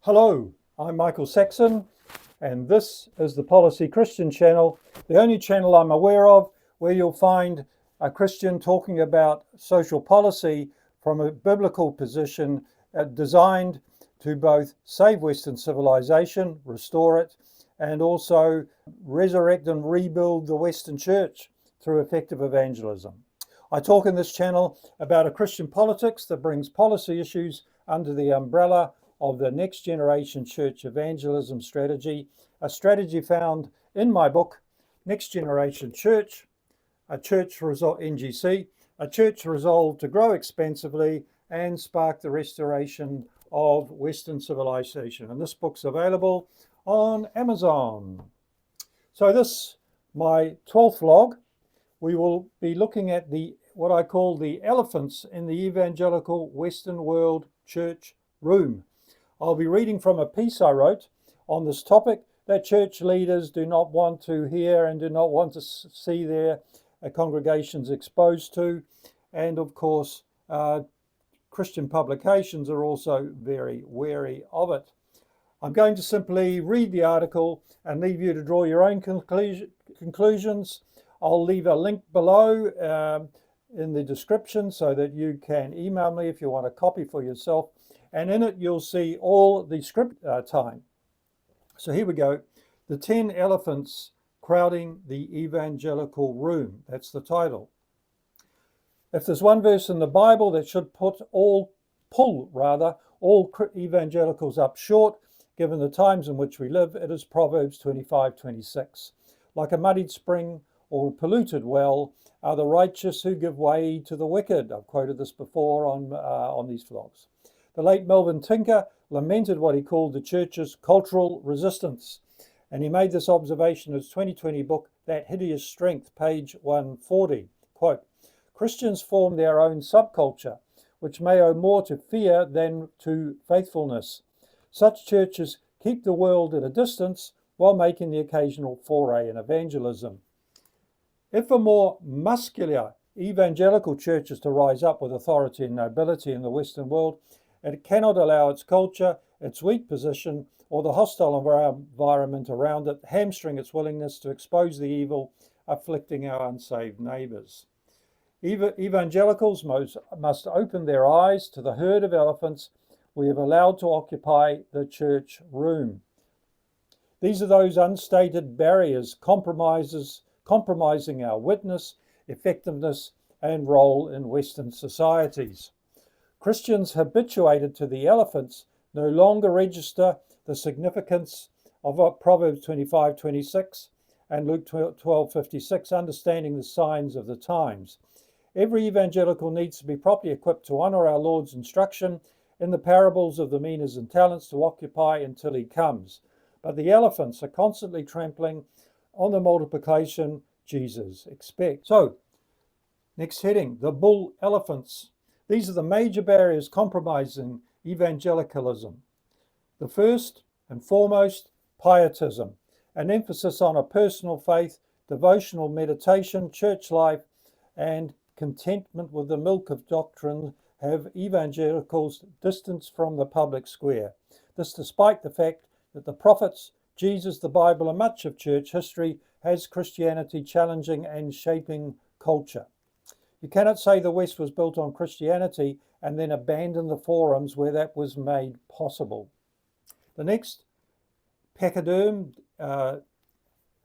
Hello, I'm Michael Saxon, and this is the Policy Christian channel, the only channel I'm aware of where you'll find a Christian talking about social policy from a biblical position designed to both save Western civilization, restore it, and also resurrect and rebuild the Western church through effective evangelism. I talk in this channel about a Christian politics that brings policy issues under the umbrella of the Next Generation Church Evangelism Strategy, a strategy found in my book, Next Generation Church, NGC, a church resolved to grow expansively and spark the restoration of Western civilization. And this book's available on Amazon. So this, my 12th vlog, we will be looking at what I call the elephants in the evangelical Western world church room. I'll be reading from a piece I wrote on this topic that church leaders do not want to hear and do not want to see their congregations exposed to. And of course, Christian publications are also very wary of it. I'm going to simply read the article and leave you to draw your own conclusions. I'll leave a link below in the description so that you can email me if you want a copy for yourself. And in it, you'll see all the script time. So here we go. The 10 elephants crowding the evangelical room. That's the title. If there's one verse in the Bible that should pull all evangelicals up short, given the times in which we live, it is Proverbs 25:26. Like a muddied spring or a polluted well are the righteous who give way to the wicked. I've quoted this before on these vlogs. The late Melvin Tinker lamented what he called the church's cultural resistance, and he made this observation in his 2020 book, That Hideous Strength, page 140. Quote, Christians form their own subculture, which may owe more to fear than to faithfulness. Such churches keep the world at a distance while making the occasional foray in evangelism. If a more muscular evangelical church is to rise up with authority and nobility in the Western world, it cannot allow its culture, its weak position, or the hostile environment around it hamstring its willingness to expose the evil afflicting our unsaved neighbours. Evangelicals must open their eyes to the herd of elephants we have allowed to occupy the church room. These are those unstated barriers compromising our witness, effectiveness, and role in Western societies. Christians habituated to the elephants no longer register the significance of Proverbs 25:26 and Luke 12:56, understanding the signs of the times. Every evangelical needs to be properly equipped to honor our Lord's instruction in the parables of the minas and talents to occupy until he comes. But the elephants are constantly trampling on the multiplication Jesus expects. So, next heading, the bull elephants. These are the major barriers compromising evangelicalism. The first and foremost, pietism, an emphasis on a personal faith, devotional meditation, church life, and contentment with the milk of doctrine have evangelicals distanced from the public square. This despite the fact that the prophets, Jesus, the Bible, and much of church history has Christianity challenging and shaping culture. You cannot say the West was built on Christianity and then abandon the forums where that was made possible. The next pachyderm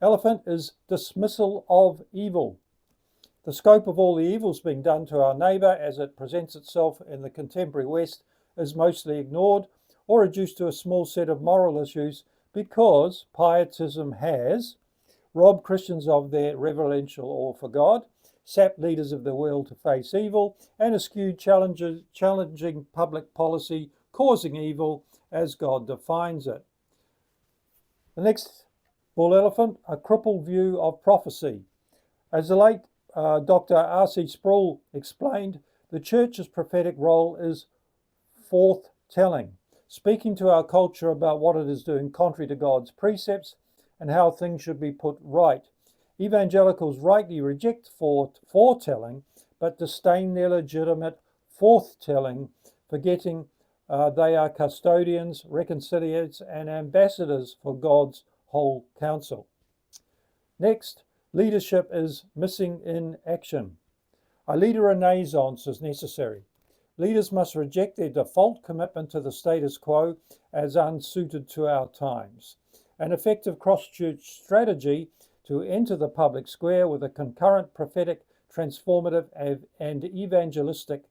elephant is dismissal of evil. The scope of all the evils being done to our neighbour as it presents itself in the contemporary West is mostly ignored or reduced to a small set of moral issues because pietism has robbed Christians of their reverential awe for God, sapped leaders of the will to face evil, and eschewed challenging public policy, causing evil as God defines it. The next bull elephant, a crippled view of prophecy. As the late Dr. R.C. Sproul explained, the church's prophetic role is forth-telling, speaking to our culture about what it is doing contrary to God's precepts and how things should be put right. Evangelicals rightly reject foretelling, but disdain their legitimate forth-telling, forgetting They are custodians, reconciliators, and ambassadors for God's whole counsel. Next, leadership is missing in action. A leader renaissance is necessary. Leaders must reject their default commitment to the status quo as unsuited to our times. An effective cross-church strategy to enter the public square with a concurrent prophetic, transformative, and evangelistic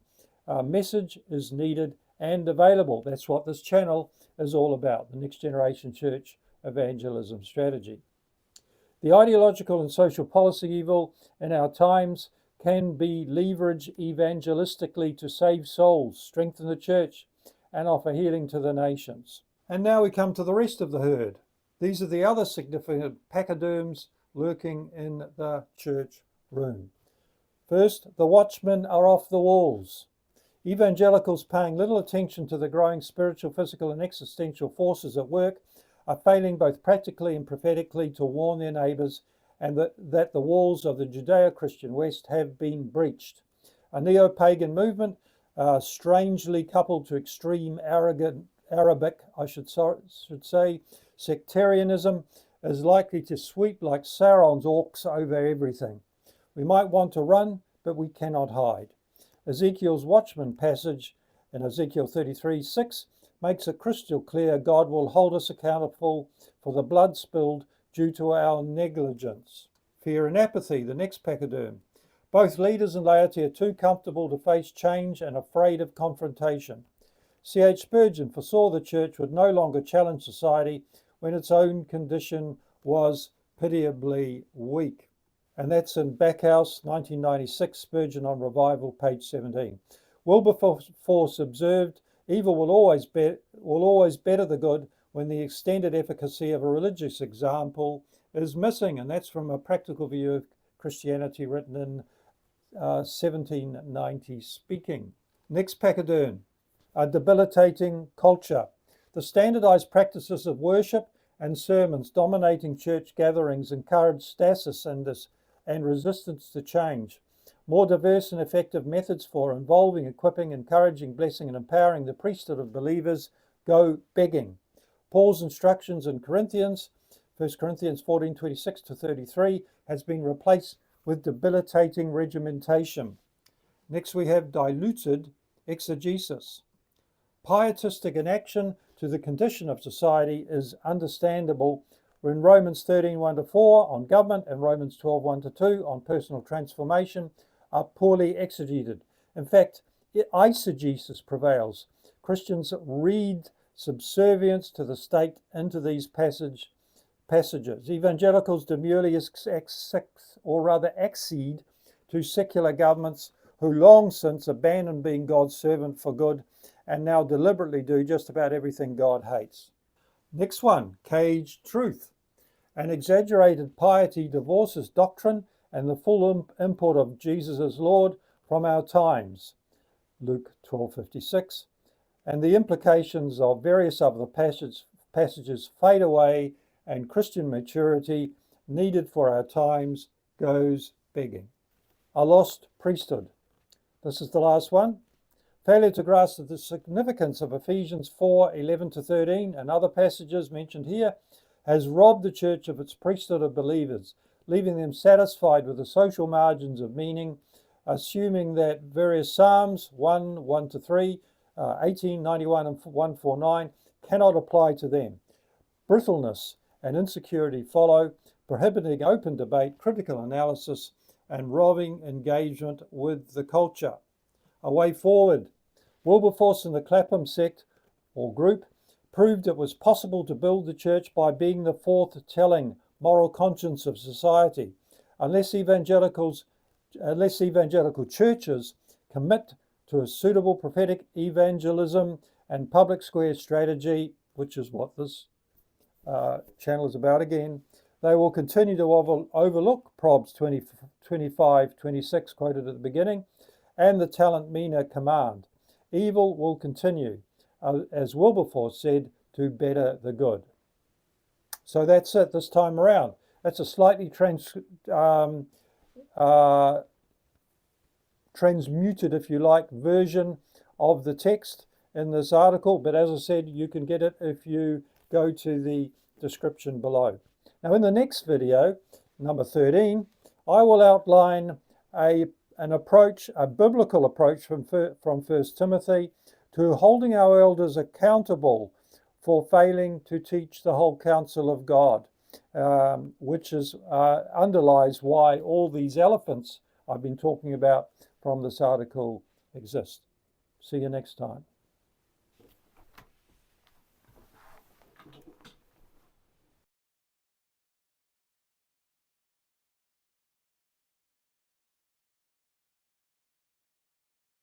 message is needed and available. That's what this channel is all about, the Next Generation Church Evangelism Strategy. The ideological and social policy evil in our times can be leveraged evangelistically to save souls, strengthen the church, and offer healing to the nations. And now we come to the rest of the herd. These are the other significant pachyderms lurking in the church room. First, the watchmen are off the walls. Evangelicals paying little attention to the growing spiritual, physical, and existential forces at work are failing both practically and prophetically to warn their neighbours and that the walls of the Judeo-Christian West have been breached. A neo-pagan movement, strangely coupled to extreme Arabic, sectarianism, is likely to sweep like Sauron's orcs over everything. We might want to run, but we cannot hide. Ezekiel's watchman passage in Ezekiel 33:6 makes it crystal clear God will hold us accountable for the blood spilled due to our negligence. Fear and apathy, the next pachyderm. Both leaders and laity are too comfortable to face change and afraid of confrontation. C.H. Spurgeon foresaw the church would no longer challenge society when its own condition was pitiably weak. And that's in Backhouse, 1996, Spurgeon on Revival, page 17. Wilberforce observed, evil will always better the good when the extended efficacy of a religious example is missing. And that's from A Practical View of Christianity, written in 1790 speaking. Next pachyderm, a debilitating culture. The standardized practices of worship and sermons dominating church gatherings encourage stasis and resistance to change. More diverse and effective methods for involving, equipping, encouraging, blessing, and empowering the priesthood of believers go begging. Paul's instructions in Corinthians, 1 Corinthians 14:26-33, has been replaced with debilitating regimentation. Next we have diluted exegesis. Pietistic inaction to the condition of society is understandable when Romans 13:1-4 on government and Romans 12:1-2 on personal transformation are poorly exegeted. In fact, eisegesis prevails. Christians read subservience to the state into these passages. Evangelicals demurely accede to secular governments who long since abandoned being God's servant for good and now deliberately do just about everything God hates. Next one, caged truth. An exaggerated piety divorces doctrine and the full import of Jesus as Lord from our times. Luke 12:56. And the implications of various other passages fade away, and Christian maturity needed for our times goes begging. A lost priesthood. This is the last one. Failure to grasp the significance of Ephesians 4:11-13 and other passages mentioned here has robbed the church of its priesthood of believers, leaving them satisfied with the social margins of meaning, assuming that various Psalms 1:1-3, 18:91 and 149 cannot apply to them. Brittleness and insecurity follow, prohibiting open debate, critical analysis, and robbing engagement with the culture. A way forward. Wilberforce and the Clapham sect or group proved it was possible to build the church by being the forth-telling moral conscience of society. Unless evangelical churches commit to a suitable prophetic evangelism and public square strategy, which is what this channel is about again, they will continue to overlook Probs 25:26 quoted at the beginning and the Talent Mina command. Evil will continue, as Wilberforce said, to better the good. So that's it this time around. That's a slightly transmuted, if you like, version of the text in this article, but as I said, you can get it if you go to the description below. Now, in the next video, number 13, I will outline an approach, a biblical approach from 1 Timothy to holding our elders accountable for failing to teach the whole counsel of God, which underlies why all these elephants I've been talking about from this article exist. See you next time.